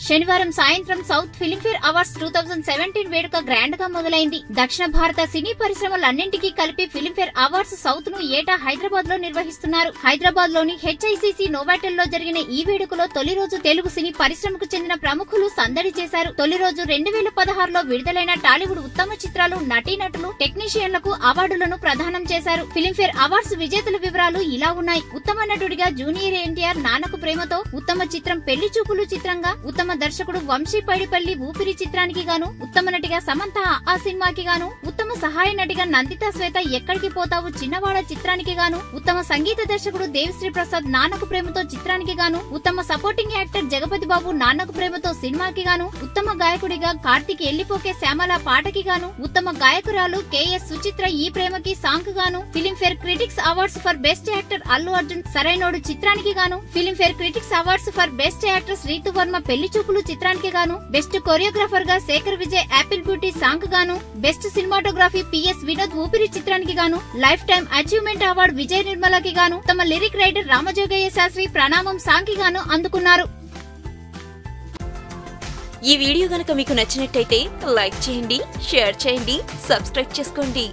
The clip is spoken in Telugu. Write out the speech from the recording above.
శనివారం సాయంత్రం సౌత్ ఫిల్మ్ఫేర్ అవార్డ్స్ 2017 వేడుక గ్రాండ్ గా మొదలైంది. దక్షిణ భారత సినీ పరిశ్రమలన్నింటికీ కలిపి ఫిల్మ్ఫేర్ అవార్డ్స్ సౌత్ ను ఏటా హైదరాబాద్ లో నిర్వహిస్తున్నారు. హైదరాబాద్ లోని హెచ్ఐసిసి నోవాటెల్ లో జరిగిన ఈ వేడుకలో తొలి రోజు తెలుగు సినీ పరిశ్రమకు చెందిన ప్రముఖులు సందడి చేశారు. తొలి రోజు 2016లో విడుదలైన టాలీవుడ్ ఉత్తమ చిత్రాలు, నటీనటులు, టెక్నీషియన్లకు అవార్డులను ప్రదానం చేశారు. ఫిల్మ్ఫేర్ అవార్డ్స్ విజేతల వివరాలు ఇలా ఉన్నాయి. ఉత్తమ నటుడిగా జూనియర్ ఎన్టీఆర్ నాన్నకు ప్రేమతో, ఉత్తమ చిత్రం పెళ్లి చూపులు చిత్రంగా, ఉత్తమ దర్శకుడు వంశీ పైడిపల్లి ఊపిరి చిత్రానికి గాను, ఉత్తమ నటిగా సమంత ఆ సినిమాకి గాను, ఉత్తమ సహాయ నటిగా నందిత శ్వేత ఎక్కడికి పోతావు చిన్నవాడ చిత్రానికి గాను, ఉత్తమ సంగీత దర్శకుడు దేవిశ్రీ ప్రసాద్ నాన్నకు ప్రేమతో చిత్రానికి గాను, ఉత్తమ సపోర్టింగ్ యాక్టర్ జగపతి బాబు నాన్నకు ప్రేమతో సినిమాకి గాను, ఉత్తమ గాయకుడిగా కార్తిక్ ఎల్లిపోకే శ్యామల పాటకి గాను, ఉత్తమ గాయకురాలు కెఎస్ సుచిత్ర ఈ ప్రేమకి సాంగ్ గాను, Filmfare critics awards for best actor Allu Arjun Sarainodu చిత్రానికి గాను, Filmfare critics awards for best actress Ritu Varma Pelli Choopulu చిత్రానికి గాను, బెస్ట్ కొరియోగ్రాఫర్ గా Shekhar Vijay apple beauty song గాను, best cinematography P S Vinod Oopiri చిత్రానికి గాను, life time achievement award Vijay నిర్మలకి గాను, తమ లిరిక్ రైటర్ రామజోగయ్య శాస్త్రి ప్రణామం సాంగ్ కి గాను అందుకున్నారు. ఈ వీడియో గనుక మీకు నచ్చినట్టయితే లైక్ చేయండి, షేర్ చేయండి, సబ్స్క్రైబ్ చేసుకోండి.